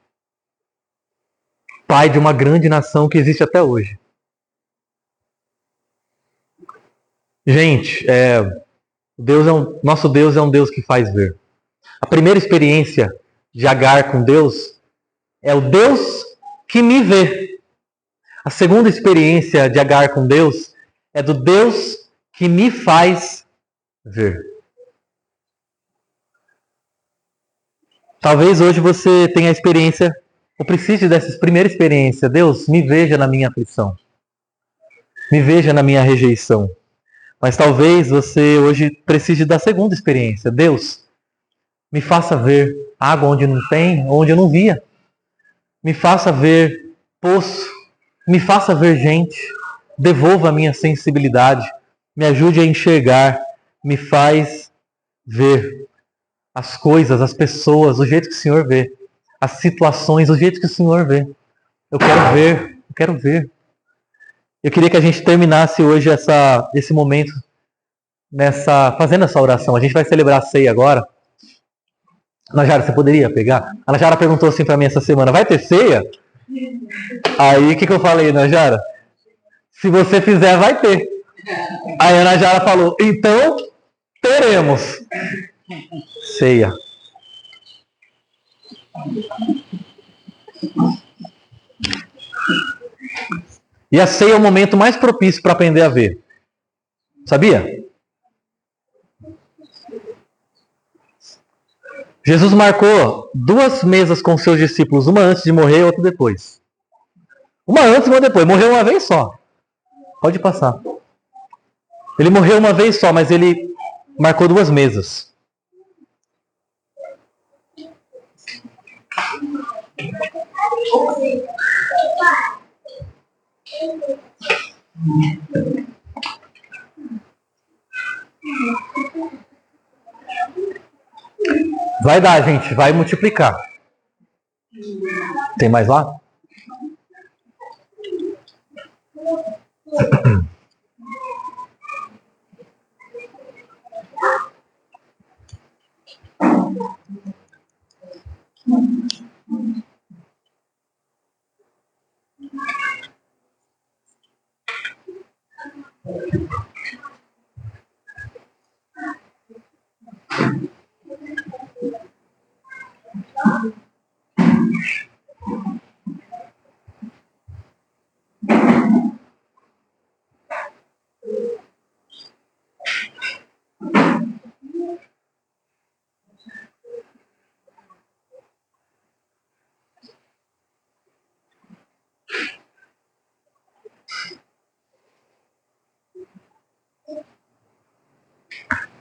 Pai de uma grande nação que existe até hoje. Gente, nosso Deus é um Deus que faz ver. A primeira experiência de Agar com Deus é o Deus que me vê. A segunda experiência de Agar com Deus é do Deus que me faz ver. Talvez hoje você tenha a experiência, ou precise dessa primeira experiência. Deus, me veja na minha aflição. Me veja na minha rejeição. Mas talvez você hoje precise da segunda experiência. Deus, me faça ver água onde não tem, onde eu não via. Me faça ver poço, me faça ver gente, devolva a minha sensibilidade, me ajude a enxergar, me faz ver as coisas, as pessoas, do jeito que o Senhor vê, as situações, do jeito que o Senhor vê. Eu quero ver, eu quero ver. Eu queria que a gente terminasse hoje esse momento fazendo essa oração. A gente vai celebrar a ceia agora. Najara, você poderia pegar? A Najara perguntou assim para mim essa semana, vai ter ceia? Aí o que eu falei, Najara? Se você fizer, vai ter. Aí a Najara falou, então teremos ceia. E a ceia é o momento mais propício para aprender a ver. Sabia? Jesus marcou 2 mesas com seus discípulos, uma antes de morrer e outra depois. Uma antes e uma depois. Morreu uma vez só. Pode passar. Ele morreu uma vez só, mas ele marcou 2 mesas. Vai dar, gente. Vai multiplicar. Tem mais lá?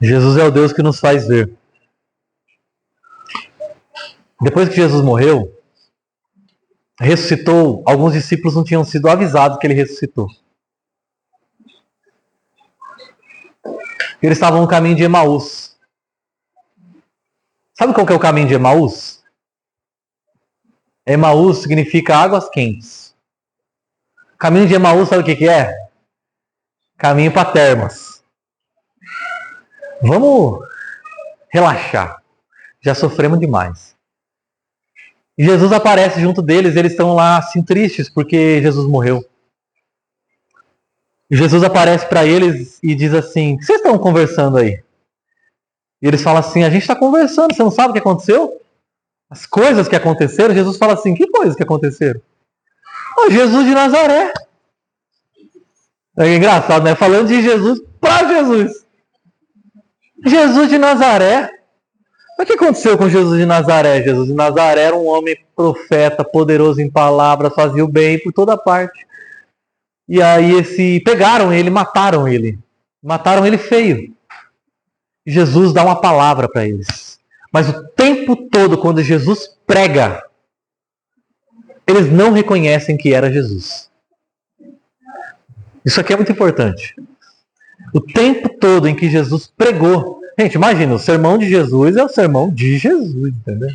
Jesus é o Deus que nos faz ver. Depois que Jesus morreu, ressuscitou, alguns discípulos não tinham sido avisados que ele ressuscitou. Eles estavam no caminho de Emaús. Sabe qual que é o caminho de Emaús? Emaús significa águas quentes. O caminho de Emaús, sabe o que é? Caminho para Termas. Vamos relaxar. Já sofremos demais. E Jesus aparece junto deles, eles estão lá assim tristes porque Jesus morreu. E Jesus aparece para eles e diz assim, o que vocês estão conversando aí? E eles falam assim, a gente está conversando, você não sabe o que aconteceu? As coisas que aconteceram, Jesus fala assim, que coisas que aconteceram? Jesus de Nazaré. É engraçado, né? Falando de Jesus para Jesus. Jesus de Nazaré. Mas o que aconteceu com Jesus de Nazaré? Jesus de Nazaré era um homem profeta, poderoso em palavras, fazia o bem por toda parte. E aí pegaram ele, mataram ele. Mataram ele feio. Jesus dá uma palavra para eles. Mas o tempo todo, quando Jesus prega, eles não reconhecem que era Jesus. Isso aqui é muito importante. O tempo todo em que Jesus pregou. Gente, imagina, o sermão de Jesus é o sermão de Jesus, entendeu?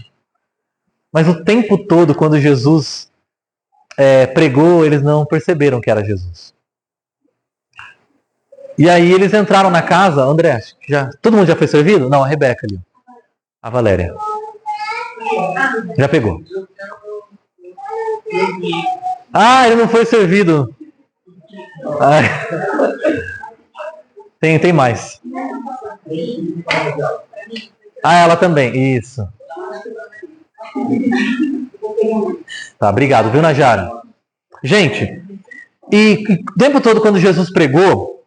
Mas o tempo todo, quando Jesus pregou, eles não perceberam que era Jesus. E aí eles entraram na casa, André, todo mundo já foi servido? Não, a Rebeca ali. A Valéria. Já pegou. Ah, ele não foi servido. Tem mais. Ah, ela também. Isso. Tá, obrigado, viu, Najara? Gente, e o tempo todo quando Jesus pregou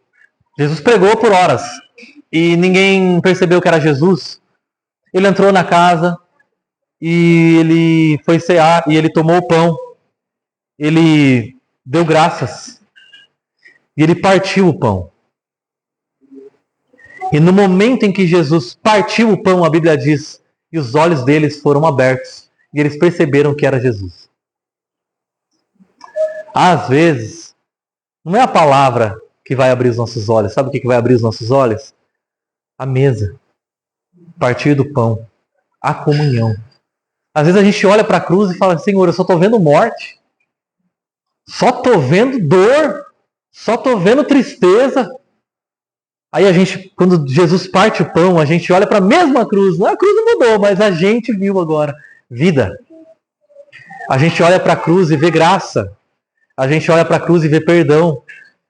por horas. E ninguém percebeu que era Jesus. Ele entrou na casa e ele foi cear e ele tomou o pão. Ele deu graças. E ele partiu o pão. E no momento em que Jesus partiu o pão, a Bíblia diz, e os olhos deles foram abertos. E eles perceberam que era Jesus. Às vezes, não é a palavra que vai abrir os nossos olhos. Sabe o que vai abrir os nossos olhos? A mesa, partir do pão, a comunhão. Às vezes a gente olha para a cruz e fala, Senhor, eu só estou vendo morte, só estou vendo dor, só estou vendo tristeza. Aí a gente, quando Jesus parte o pão, a gente olha para a mesma cruz. A cruz não mudou, mas a gente viu agora vida. A gente olha para a cruz e vê graça. A gente olha para a cruz e vê perdão.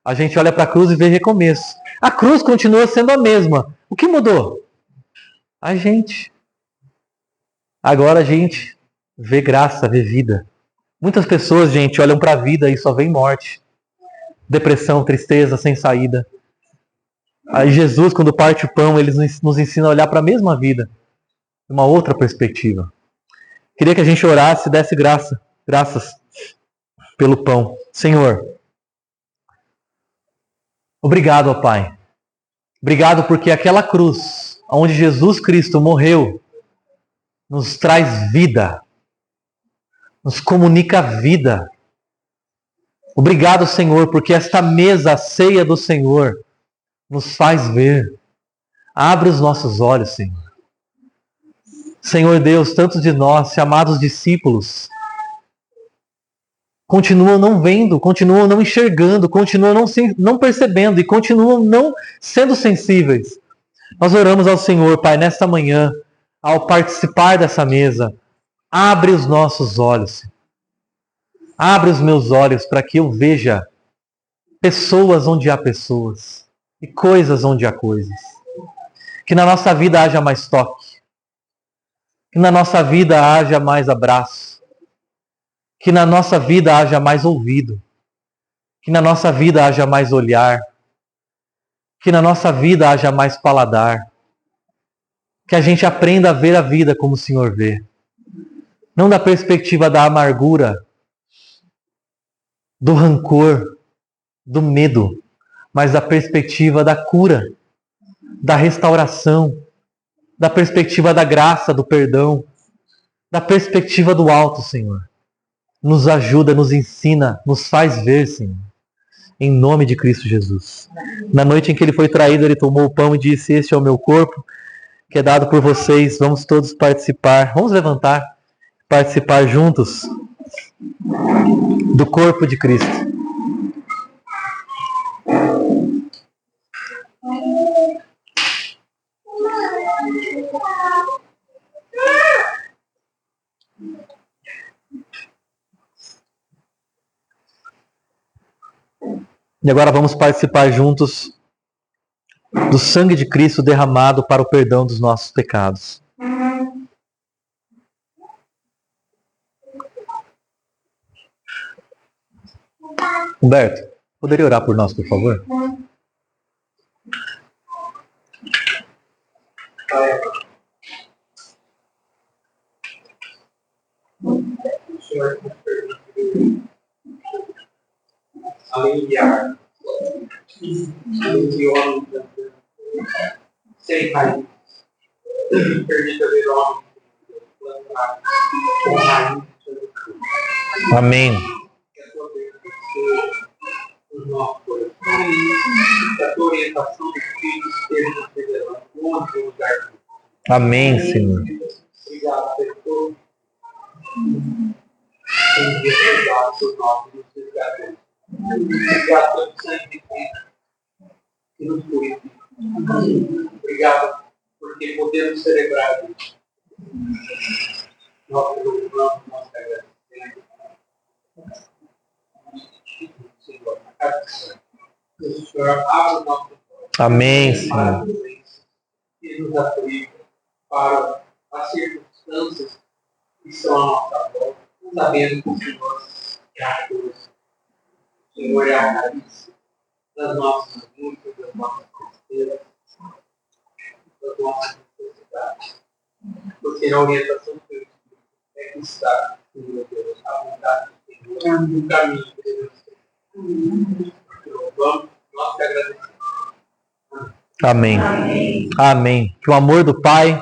A gente olha para a cruz e vê recomeço. A cruz continua sendo a mesma. O que mudou? A gente. Agora a gente vê graça, vê vida. Muitas pessoas, gente, olham para a vida e só vêem morte. Depressão, tristeza, sem saída. Aí Jesus, quando parte o pão, ele nos ensina a olhar para a mesma vida. Uma outra perspectiva. Queria que a gente orasse e desse graças pelo pão. Senhor, obrigado, ó Pai. Obrigado porque aquela cruz, onde Jesus Cristo morreu, nos traz vida. Nos comunica vida. Obrigado, Senhor, porque esta mesa, a ceia do Senhor, nos faz ver. Abre os nossos olhos, Senhor. Senhor Deus, tantos de nós, chamados discípulos, continuam não vendo, continuam não enxergando, continuam não percebendo e continuam não sendo sensíveis. Nós oramos ao Senhor, Pai, nesta manhã, ao participar dessa mesa, abre os nossos olhos. Abre os meus olhos para que eu veja pessoas onde há pessoas e coisas onde há coisas. Que na nossa vida haja mais toque. Que na nossa vida haja mais abraço. Que na nossa vida haja mais ouvido. Que na nossa vida haja mais olhar. Que na nossa vida haja mais paladar. Que a gente aprenda a ver a vida como o Senhor vê. Não da perspectiva da amargura, do rancor, do medo, mas da perspectiva da cura, da restauração, da perspectiva da graça, do perdão, da perspectiva do alto, Senhor. Nos ajuda, nos ensina, nos faz ver, Senhor. Em nome de Cristo Jesus. Na noite em que ele foi traído, ele tomou o pão e disse, este é o meu corpo, que é dado por vocês. Vamos todos participar. Vamos levantar, participar juntos do corpo de Cristo. E agora vamos participar juntos do sangue de Cristo derramado para o perdão dos nossos pecados. Humberto, poderia orar por nós, por favor? Aliviar de homem sem raiz, permita ver homem plantar com raiz. Amém. Que a tua bênção seja nos nossos corações, que a tua orientação do Espírito esteja nos revelando onde o lugar. Amém, Senhor. Obrigado por todo o dia pesado por nós e nos resgatou. Obrigado pelo sangue de Cristo que nos purifica. Obrigado porque podemos celebrar isso. Nós louvamos, nós agradecemos. Senhor, a cada instante. Que o Senhor abra o nosso coração. Amém, Senhor. E nos aplica para as circunstâncias que são à nossa volta, sabendo que o Senhor é a cruz. O Senhor é a raiz das nossas lutas, das nossas tristezas, das nossas necessidades. Porque na orientação do Teu Espírito é que está, Senhor Deus, a vontade do Senhor, o caminho que devemos seguir. Louvamos, nós te agradecemos. Amém. Amém. Amém. Que o amor do Pai,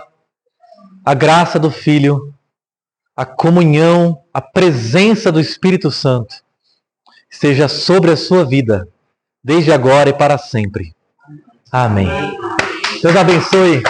a graça do Filho, a comunhão, a presença do Espírito Santo esteja sobre a sua vida, desde agora e para sempre. Amém. Deus abençoe.